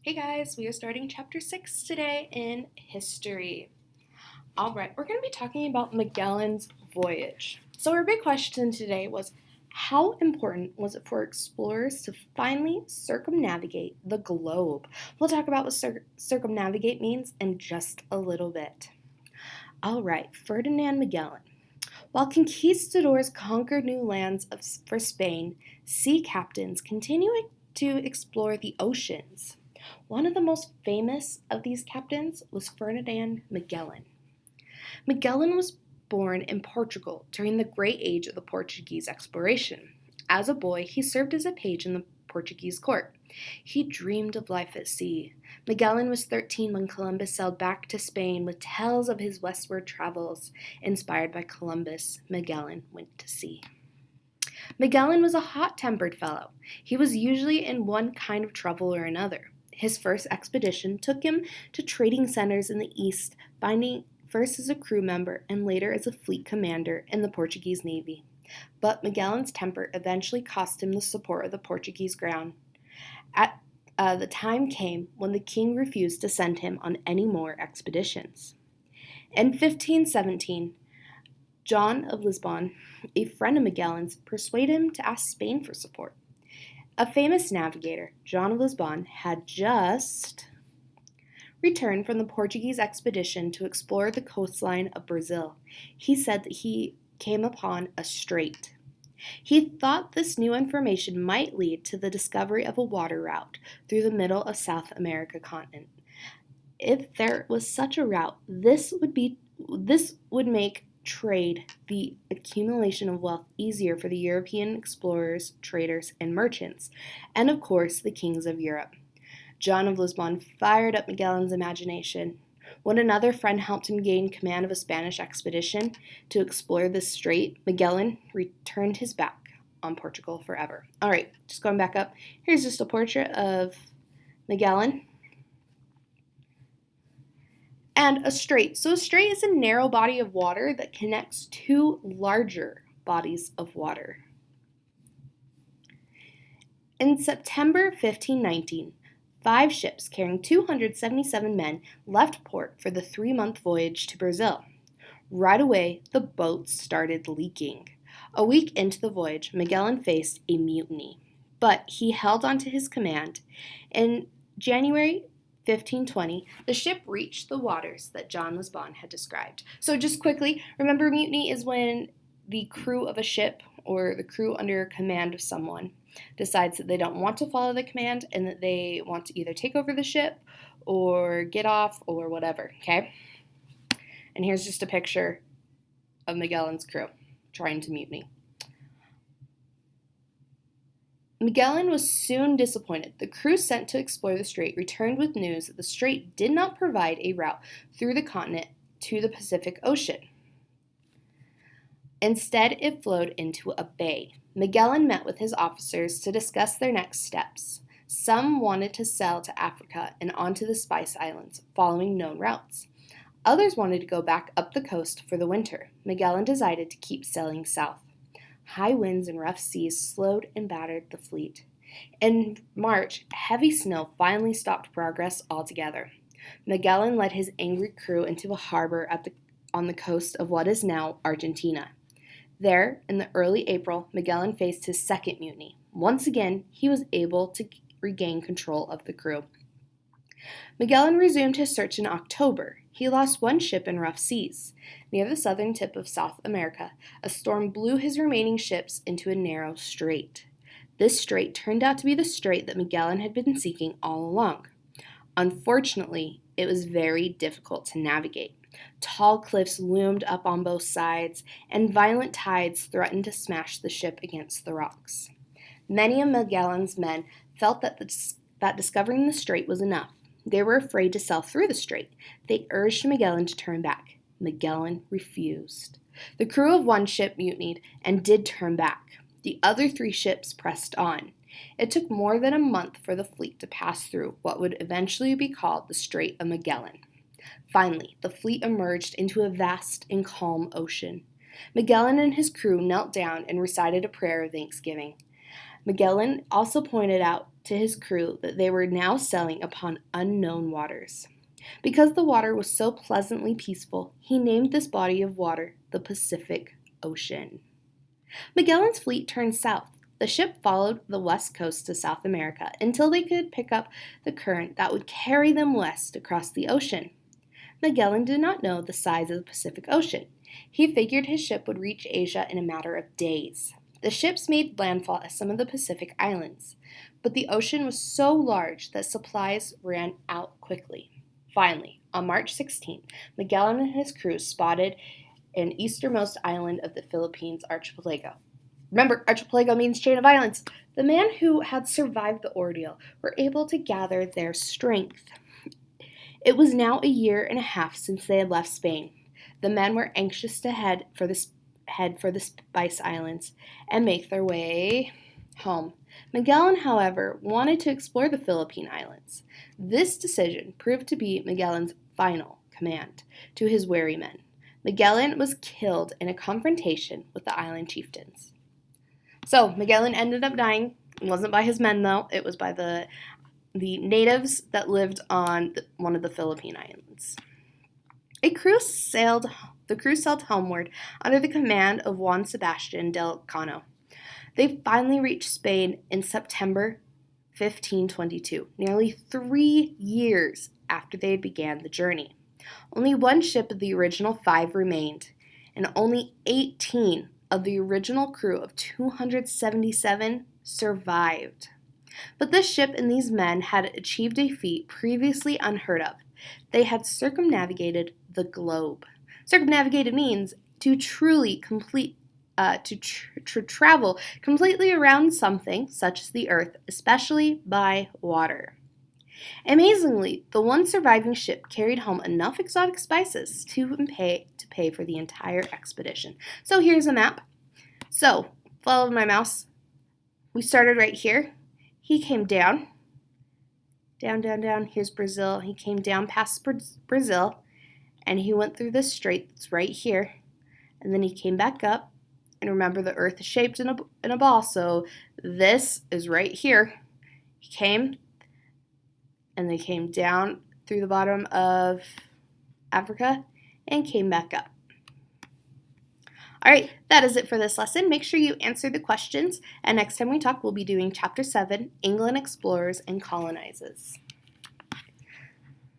Hey guys, we are starting Chapter 6 today in history. Alright, we're going to be talking about Magellan's voyage. So our big question today was, how important was it for explorers to finally circumnavigate the globe? We'll talk about what circumnavigate means in just a little bit. Alright, Ferdinand Magellan. While conquistadors conquered new lands for Spain, sea captains continued to explore the oceans. One of the most famous of these captains was Ferdinand Magellan. Magellan was born in Portugal during the great age of the Portuguese exploration. As a boy, he served as a page in the Portuguese court. He dreamed of life at sea. Magellan was 13 when Columbus sailed back to Spain with tales of his westward travels. Inspired by Columbus, Magellan went to sea. Magellan was a hot-tempered fellow. He was usually in one kind of trouble or another. His first expedition took him to trading centers in the East, finding first as a crew member and later as a fleet commander in the Portuguese Navy. But Magellan's temper eventually cost him the support of the Portuguese crown. The time came when the king refused to send him on any more expeditions. In 1517, John of Lisbon, a friend of Magellan's, persuaded him to ask Spain for support. A famous navigator, John of Lisbon, had just returned from the Portuguese expedition to explore the coastline of Brazil. He said that he came upon a strait. He thought this new information might lead to the discovery of a water route through the middle of South America continent. If there was such a route, this would make trade, the accumulation of wealth, easier for the European explorers, traders, and merchants, and of course the kings of Europe. John of Lisbon fired up Magellan's imagination. When another friend helped him gain command of a Spanish expedition to explore this strait, Magellan returned his back on Portugal forever. Alright, just going back up. Here's just a portrait of Magellan. And a strait. So a strait is a narrow body of water that connects two larger bodies of water. In September 1519, 5 ships carrying 277 men left port for the 3-month voyage to Brazil. Right away, the boats started leaking. A week into the voyage, Magellan faced a mutiny, but he held on to his command. In January 1520, the ship reached the waters that John Lisbon had described. So just quickly, remember, mutiny is when the crew of a ship or the crew under command of someone decides that they don't want to follow the command and that they want to either take over the ship or get off or whatever, okay? And here's just a picture of Magellan's crew trying to mutiny. Magellan was soon disappointed. The crew sent to explore the strait returned with news that the strait did not provide a route through the continent to the Pacific Ocean. Instead, it flowed into a bay. Magellan met with his officers to discuss their next steps. Some wanted to sail to Africa and onto the Spice Islands, following known routes. Others wanted to go back up the coast for the winter. Magellan decided to keep sailing south. High winds and rough seas slowed and battered the fleet. In March, heavy snow finally stopped progress altogether. Magellan led his angry crew into a harbor on the coast of what is now Argentina. There, in the early April, Magellan faced his second mutiny. Once again, he was able to regain control of the crew. Magellan resumed his search in October. He lost one ship in rough seas. Near the southern tip of South America, a storm blew his remaining ships into a narrow strait. This strait turned out to be the strait that Magellan had been seeking all along. Unfortunately, it was very difficult to navigate. Tall cliffs loomed up on both sides, and violent tides threatened to smash the ship against the rocks. Many of Magellan's men felt that discovering the strait was enough. They were afraid to sail through the strait. They urged Magellan to turn back. Magellan refused. The crew of one ship mutinied and did turn back. The other 3 ships pressed on. It took more than a month for the fleet to pass through what would eventually be called the Strait of Magellan. Finally, the fleet emerged into a vast and calm ocean. Magellan and his crew knelt down and recited a prayer of thanksgiving. Magellan also pointed out to his crew that they were now sailing upon unknown waters. Because the water was so pleasantly peaceful, he named this body of water the Pacific Ocean. Magellan's fleet turned south. The ship followed the west coast to South America until they could pick up the current that would carry them west across the ocean. Magellan did not know the size of the Pacific Ocean. He figured his ship would reach Asia in a matter of days. The ships made landfall at some of the Pacific islands, but the ocean was so large that supplies ran out quickly. Finally, on March 16th, Magellan and his crew spotted an easternmost island of the Philippines archipelago. Remember, archipelago means chain of islands. The men who had survived the ordeal were able to gather their strength. It was now a year and a half since they had left Spain. The men were anxious to head for the Spice Islands and make their way home. Magellan, however, wanted to explore the Philippine Islands. This decision proved to be Magellan's final command to his wary men. Magellan was killed in a confrontation with the island chieftains. So, Magellan ended up dying. It wasn't by his men, though. It was by the natives that lived on one of the Philippine Islands. The crew sailed homeward under the command of Juan Sebastian del Cano. They finally reached Spain in September 1522, nearly 3 years after they began the journey. Only one ship of the original 5 remained, and only 18 of the original crew of 277 survived. But this ship and these men had achieved a feat previously unheard of. They had circumnavigated the globe. Circumnavigated means to travel completely around something, such as the Earth, especially by water. Amazingly, the one surviving ship carried home enough exotic spices to pay for the entire expedition. So here's a map. So, follow my mouse. We started right here. He came down. Down. Here's Brazil. He came down past Brazil, and he went through this strait that's right here. And then he came back up. And remember, the Earth is shaped in a ball, so this is right here. He came, and they came down through the bottom of Africa and came back up. All right, that is it for this lesson. Make sure you answer the questions, and next time we talk, we'll be doing Chapter 7, England Explorers and Colonizes.